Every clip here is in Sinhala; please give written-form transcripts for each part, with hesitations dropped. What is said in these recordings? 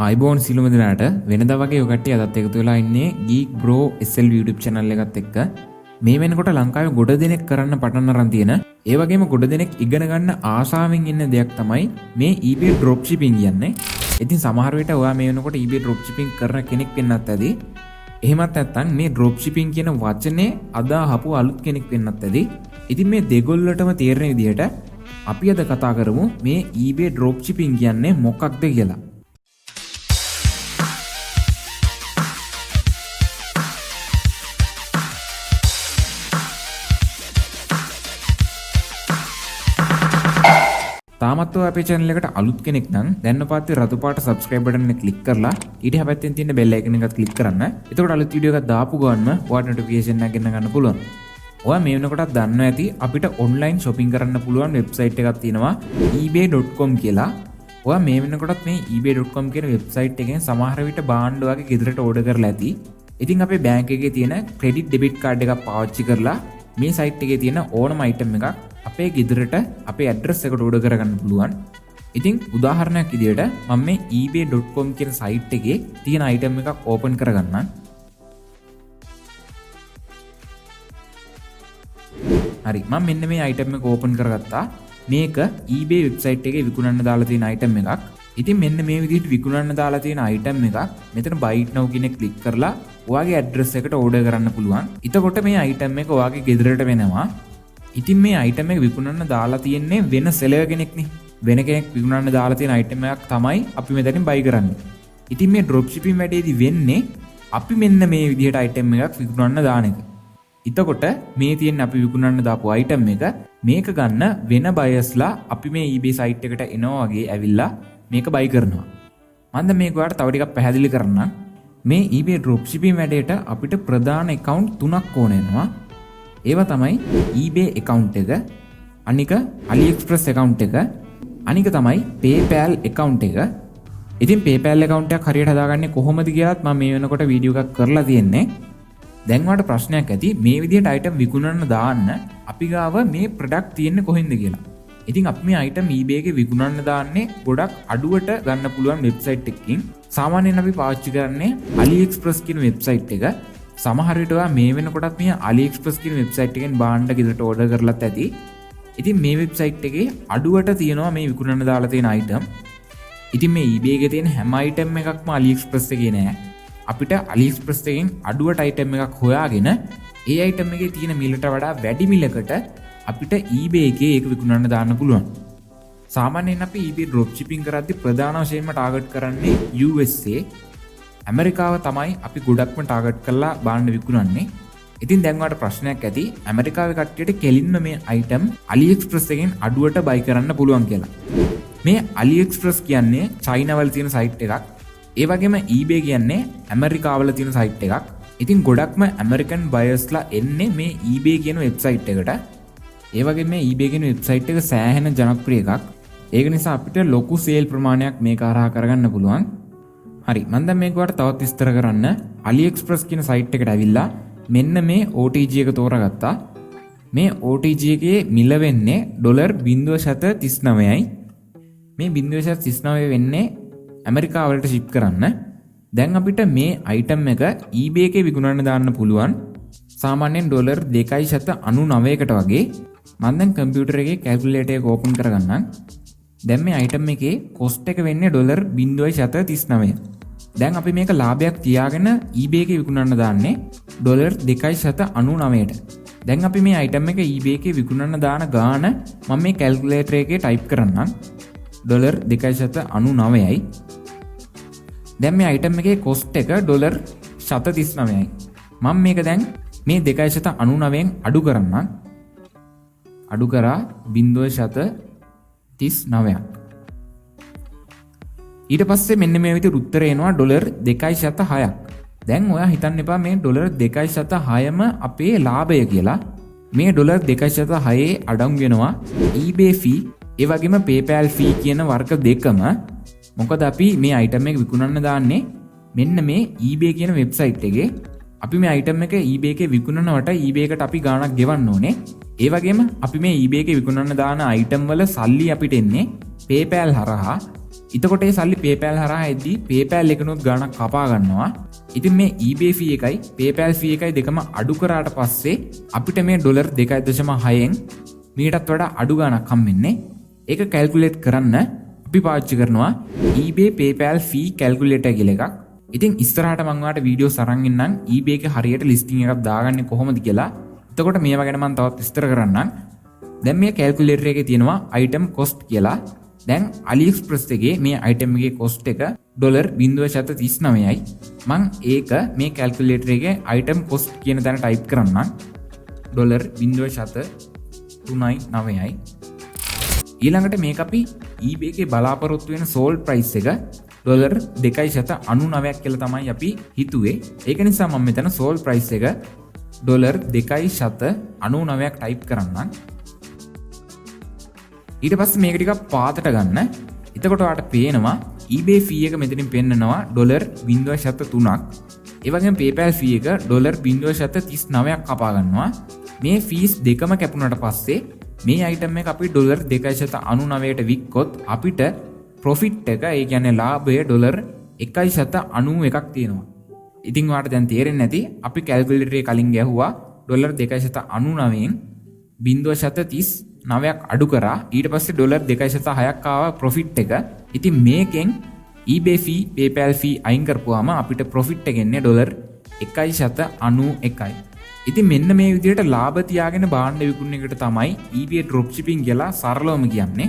iBone සිළුම දෙනාට වෙනදා වගේ ඔයගොල්ලෝ අදත් එකතු වෙලා ඉන්නේ Geek Bro SL YouTube channel එකත් එක්ක. මේ වෙනකොට ලංකාවේ ගොඩ දෙනෙක් කරන්න පටන් අරන් තියෙන ඒ වගේම ගොඩ දෙනෙක් ඉගෙන ගන්න ආසාවෙන් ඉන්න දෙයක් තමයි මේ eBay dropshipping කියන්නේ. ඉතින් සමහර විට ඔයා මේ වෙනකොට eBay dropshipping කරන කෙනෙක් වෙන්නත් ඇති. එහෙමත් නැත්නම් මේ dropshipping කියන වචනේ අදාහපු අලුත් කෙනෙක් වෙන්නත් ඇති. ඉතින් මේ දෙගොල්ලටම තේරෙන විදිහට අපි අද කතා කරමු මේ eBay dropshipping කියන්නේ මොකක්ද කියලා. තාමත් ඔය අපේ channel එකට අලුත් කෙනෙක් නම් දැන් ඔපාත්තේ රතු පාට subscribe button එක click කරලා ඊට හැපැත්තෙන් තියෙන bell icon එකත් click කරන්න. එතකොට අලුත් වීඩියෝ එකක් දාපු ගමන්ම ඔයාලට notification එකක් ගෙන්න ගන්න පුළුවන්. ඔයා මේ වෙනකොටත් දන්නවා ඇති අපිට online shopping කරන්න පුළුවන් website එකක් තියෙනවා ebay.com කියලා. ඔයා මේ වෙනකොටත් මේ ebay.com කියන website එකෙන් සමහර විට භාණ්ඩ වගේ ගෙදරට order කරලා ඇති. ඉතින් අපේ bank එකේ තියෙන credit debit card එකක් පාවිච්චි කරලා මේ site එකේ තියෙන ඕනම item එකක් අපේ ගෙදරට අපේ ඇඩ්‍රස් එකට ඕඩර් කරගන්න පුළුවන්. ඉතින් උදාහරණයක් විදියට මම මේ ebay.com කියන සයිට් එකේ තියෙන item එකක් ඕපන් කරගන්නම්. හරි මම මෙන්න මේ item එක ඕපන් කරගත්තා. මේක ebay වෙබ්සයිට් එකේ විකුණන්න දාලා තියෙන item එකක්. ඉතින් මෙන්න මේ විදිහට විකුණන්න දාලා තියෙන item එකක් මෙතන buy it now කියන ක්ලික් කරලා ඔයාගේ ඇඩ්‍රස් එකට ඕඩර් කරන්න පුළුවන්. එතකොට මේ item එක ඔයාගේ ගෙදරට වෙනවා. ඉතින් මේ item එක විකුණන්න දාලා තියෙන්නේ වෙන seller කෙනෙක්නේ. වෙන කෙනෙක් විකුණන්න දාලා තියෙන item එකක් තමයි අපි මෙතනින් buy කරන්නේ. ඉතින් මේ dropshipping වැඩේදී වෙන්නේ අපි මෙන්න මේ විදිහට item එකක් විකුණන්න දාන එක. එතකොට මේ තියෙන අපි විකුණන්න දාපු item එක මේක ගන්න වෙන buyers-ලා අපි මේ eBay site එකට එනවා වගේ ඇවිල්ලා මේක buy කරනවා. මම දැන් මේක ඔයාලට තව ටිකක් පැහැදිලි කරන්නම්. මේ eBay dropshipping වැඩේට අපිට ප්‍රධාන account 3ක් ඕන වෙනවා. ඒවා තමයි eBay account එක, අනික Aliexpress account එක, අනික තමයි PayPal account එක. ඉතින් PayPal account එකක් හරියට හදාගන්නේ කොහොමද කියලාත් මම මේ වෙනකොට වීඩියෝ එකක් කරලා තියෙන්නේ. දැන් ඔයාලට ප්‍රශ්නයක් ඇති මේ විදිහට item විකුණන්න දාන්න අපි ගාව මේ product තියෙන්නේ කොහෙන්ද කියලා. ඉතින් අපි මේ item eBay එකේ විකුණන්න දාන්නේ ගොඩක් අඩුවට ගන්න පුළුවන් website එකකින්. සාමාන්‍යයෙන් අපි පාවිච්චි කරන්නේ Aliexpress කියන website එක. සමහර විට ඔයා මේ වෙනකොටත් මේ Aliexpress කියන වෙබ්සයිට් එකෙන් භාණ්ඩ ගෙදරට ඕඩර් කරලත් ඇති. ඉතින් මේ වෙබ්සයිට් එකේ අඩුවට තියෙනවා මේ විකුණන්න දාලා තියෙන item. ඉතින් මේ eBay එකේ තියෙන හැම item එකක්ම Aliexpress එකේ නෑ. අපිට Aliexpress එකෙන් අඩුවට item එකක් හොයාගෙන ඒ item එකේ තියෙන මිලට වඩා වැඩි මිලකට අපිට eBay එකේ ඒක විකුණන්න දාන්න පුළුවන්. සාමාන්‍යයෙන් අපි eBay dropshipping කරද්දී ප්‍රධාන වශයෙන්ම ටාගට් කරන්නේ USA ඇමරිකාව තමයි අපි ගොඩක්ම ටාගට් කරලා භාණ්ඩ විකුණන්නේ. ඉතින් දැන් ඔයාලට ප්‍රශ්නයක් ඇති ඇමරිකාවේ කට්ටියට කෙලින්ම මේ item Aliexpress එකෙන් අඩුවට buy කරන්න පුළුවන් කියලා. මේ Aliexpress කියන්නේ චයිනා වල තියෙන site එකක්. ඒ වගේම eBay කියන්නේ ඇමරිකාවල තියෙන site එකක්. ඉතින් ගොඩක්ම American buyers-ලා එන්නේ මේ eBay කියන website එකට. ඒ වගේම මේ eBay කියන website එක සෑහෙන ජනප්‍රිය එකක්. ඒක නිසා අපිට ලොකු sale ප්‍රමාණයක් මේක හරහා කරගන්න පුළුවන්. හරි මම දැන් මේක ඔයාලට තවත් විස්තර කරන්න Aliexpress කියන site එකට ඇවිල්ලා මෙන්න මේ OTG එක තෝරාගත්තා. මේ OTG එකේ මිල වෙන්නේ $0.39යි. මේ 0.39 වෙන්නේ ඇමරිකාව වලට ship කරන්න. දැන් අපිට මේ item එක eBay එකේ විකුණන්න දාන්න පුළුවන්. සාමාන්‍යයෙන් $2.99කට වගේ. මම දැන් කම්පියුටර් එකේ කැල්කියුලේටර් එක ඕපන් කරගන්නම්. දැන් මේ item එකේ cost එක වෙන්නේ $0.39. දැන් අපි මේක ලාභයක් තියාගෙන eBay එකේ විකුණන්න දාන්නේ $2.99ට. දැන් අපි මේ item එක eBay එකේ විකුණන්න දාන ගාණ මම මේ කැල්කියුලේටර් එකේ type කරන්නම්. $2.99යි. දැන් මේ item එකේ cost එක $139යි. මම මේක දැන් මේ 2.99න් අඩු කරන්නම්. අඩු කරා 0.39ක්. ඊට පස්සේ මෙන්න මේ විදිහට උත්තරේ එනවා $2.6ක්. දැන් ඔයා හිතන්න එපා මේ $2.6ම අපේ ලාභය කියලා. මේ $2.6 අඩංගු වෙනවා eBay fee ඒ වගේම PayPal fee කියන වර්ග දෙකම. මොකද අපි මේ item එක විකුණන්න දාන්නේ මෙන්න මේ eBay කියන වෙබ්සයිට් එකේ. අපි මේ item එක eBay එකේ විකුණනවට eBay එකට අපි ගාණක් ගෙවන්න ඕනේ. ඒ වගේම අපි මේ eBay එකේ විකුණන්න දාන item වල සල්ලි අපිට එන්නේ PayPal හරහා. එතකොට ඒ සල්ලි PayPal හරහා එද්දී PayPal එකනොත් ගාණක් කපා ගන්නවා. ඉතින් මේ eBay fee එකයි PayPal fee එකයි දෙකම අඩු කරාට පස්සේ අපිට මේ $2.6න් මීටත් වඩා අඩු ගාණක් හම්බෙන්නේ. ඒක කැල්කියුලේට් කරන්න අපි පාවිච්චි කරනවා eBay PayPal fee calculator කියලා එකක්. ඉතින් ඉස්සරහට මම ඔයාලට වීඩියෝස් අරන් ඉන්නම් eBay එකේ හරියට ලිස්ටිං එකක් දාගන්නේ කොහොමද කියලා. එතකොට මේවා ගැන මම තවත් විස්තර කරන්නම්. දැන් මේ කැල්කියුලේටර් එකේ තියෙනවා item cost කියලා. දැන් Aliexpress එකේ මේ item එකේ cost එක $0.39යි. මම ඒක මේ කැල්කියුලේටර් එකේ item cost කියන තැන type කරන්නම්. $0.39යි. ඊළඟට මේක අපි eBay එකේ බලාපොරොත්තු වෙන sold price එක $2.99ක් කියලා තමයි අපි හිතුවේ. ඒක නිසා මම මෙතන sold price එක $2.99ක් type කරන්නම්. ඊට පස්සේ මේක ටිකක් පාතට ගන්න. එතකොට ඔයාලට පේනවා eBay fee එක මෙතනින් පෙන්නනවා $0.3ක්. ඒ වගේම PayPal fee එක $0.39ක් කපා ගන්නවා. මේ fees දෙකම කැපුණාට පස්සේ මේ item එක අපි $2.99ට වික්කොත් අපිට profit එක ඒ කියන්නේ ලාභය $1.91ක් තියෙනවා. ඉතින් ඔයාලට දැන් තේරෙන්නේ නැති අපි calculator එකේ කලින් ගැහුවා $2.99න් 0.39ක් අඩු කරා ඊට පස්සේ $2.6ක් ආවා profit එක. ඉතින් මේකෙන් eBay fee PayPal fee අයින් කරපුවාම අපිට profit එක එන්නේ $1.91යි. ඉතින් මෙන්න මේ විදිහට ලාභ තියාගෙන භාණ්ඩ විකුණන එකට තමයි eBay dropshipping කියලා සරලවම කියන්නේ.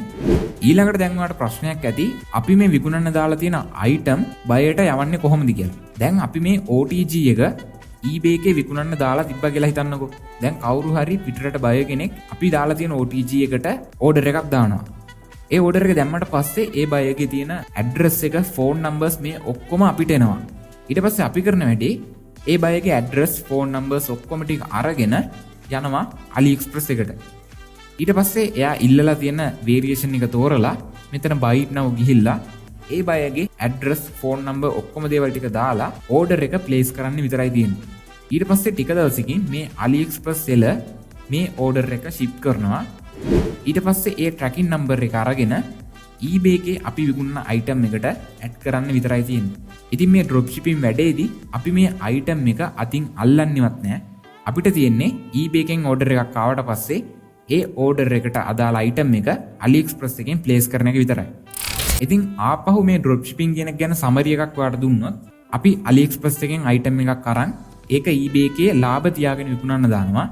ඊළඟට දැන් ඔයාලට ප්‍රශ්නයක් ඇති අපි මේ විකුණන්න දාලා තියෙන item බයයට යවන්නේ කොහොමද කියලා. දැන් අපි මේ OTG එක eBay එකේ විකුණන්න දාලා තිබ්බා කියලා හිතන්නකෝ. දැන් කවුරු හරි පිටරට බය කෙනෙක් අපි දාලා තියෙන OTG එකට order එකක් දානවා. ඒ order එක දැම්මට පස්සේ ඒ බය එකේ තියෙන address එක phone numbers මේ ඔක්කොම අපිට එනවා. ඊට පස්සේ අපි කරන වැඩේ ඒ බය එකේ address phone numbers ඔක්කොම ටික අරගෙන යනවා Aliexpress එකට. ඊට පස්සේ එයා ඉල්ලලා තියෙන variation එක තෝරලා මෙතන buy now ගිහිල්ලා ඒ බයගේ address phone number ඔක්කොම දේවල් ටික දාලා order එක place කරන්න විතරයි තියෙන්නේ. ඊට පස්සේ ටික දවසකින් මේ Aliexpress seller මේ order එක ship කරනවා. ඊට පස්සේ ඒ tracking number එක අරගෙන eBay එකේ අපි විකුණන item එකට add කරන්න විතරයි තියෙන්නේ. ඉතින් මේ dropshipping වැඩේදී අපි මේ item එක අතින් අල්ලන්නේවත් නැහැ. අපිට තියෙන්නේ eBay එකෙන් order එකක් ආවට පස්සේ ඒ order එකට අදාළ item එක Aliexpress එකෙන් place කරන එක විතරයි. ඉතින් ආපහු මේ dropshipping කියන එක ගැන summary එකක් ඔයාලට දුන්නොත් අපි Aliexpress එකෙන් item එකක් අරන් ඒක eBay එකේ ලාභ තියාගෙන විකුණන්න දානවා.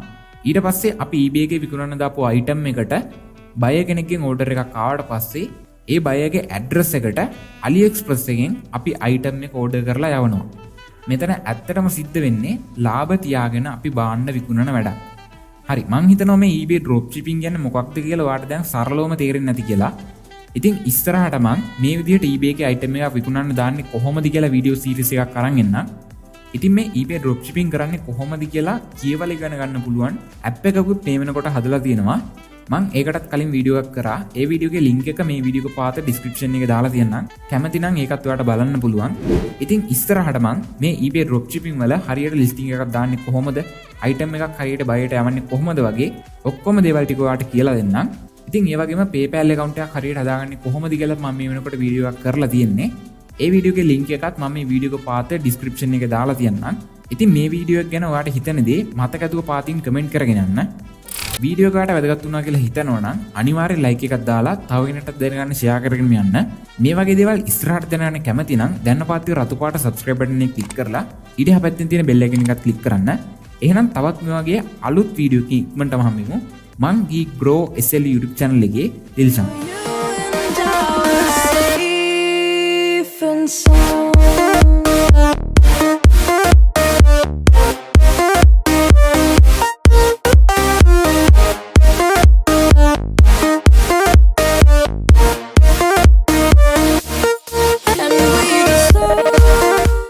ඊට පස්සේ අපි eBay එකේ විකුණන්න දාපු item එකට buyer කෙනෙක්ගෙන් order එකක් ආවට පස්සේ ඒ buyer address එකට Aliexpress එකෙන් අපි item එක order කරලා යවනවා. මෙතන ඇත්තටම සිද්ධ වෙන්නේ ලාභ තියාගෙන අපි භාණ්ඩ විකුණන වැඩක්. හරි මං හිතනවා මේ eBay dropshipping කියන්නේ මොකක්ද කියලා ඔයාලට දැන් සරලවම තේරෙන්නේ නැති කියලා. ඉතින් ඉස්සරහට මං මේ විදිහට eBay එකේ item එකක් විකුණන්න දාන්නේ කොහොමද කියලා වීඩියෝ සීරීස් එකක් අරන් එන්නම්. ඉතින් මේ eBay dropshipping කරන්නේ කොහොමද කියලා කියවල ඉගෙන ගන්න පුළුවන් app එකකුත් මේ වෙනකොට හදලා තියෙනවා. මං ඒකටත් කලින් වීඩියෝ එකක් කරා. ඒ වීඩියෝ එකේ link එක මේ වීඩියෝ එක පාත description එකේ දාලා තියන්නම්. කැමති නම් ඒකත් ඔයාලට බලන්න පුළුවන්. ඉතින් ඉස්සරහට මං මේ eBay dropshipping වල හරියට listing එකක් දාන්නේ කොහොමද? item එකක් හරියට බයයට යවන්නේ කොහොමද වගේ ඔක්කොම දේවල් ටික ඔයාලට කියලා දෙන්නම්. ඉතින් ඒ වගේම PayPal account එකක් හරියට හදාගන්නේ කොහොමද කියලා මම මේ වෙනකොට වීඩියෝ එකක් කරලා තියෙන්නේ. ඒ වීඩියෝ එකේ link එකත් මම මේ වීඩියෝ එක පාත description එකේ දාලා තියන්නම්. ඉතින් මේ වීඩියෝ එක ගැන ඔයාලට හිතන දේ මතක ඇතුව පාතින් comment කරගෙන යන්න. වීඩියෝ එකට වැදගත් වුණා කියලා හිතනවා නම් අනිවාර්යෙන් like එකක් දාලා තව කෙනෙක්ට දැනගන්න share කරගෙන යන්න. මේ වගේ දේවල් ඉස්සරහට දැනගන්න කැමති නම් දැන් පාතිය රතු පාට subscribe button එක click කරලා ඊට හැපැත්තෙන් තියෙන bell icon එකත් click කරන්න. එහෙනම් තවත් මේ වගේ අලුත් වීඩියෝ එකකින් ඉක්මනටම හම්බෙමු. මං Geek Bro SL YouTube channel එකේ දිල්ෂන්.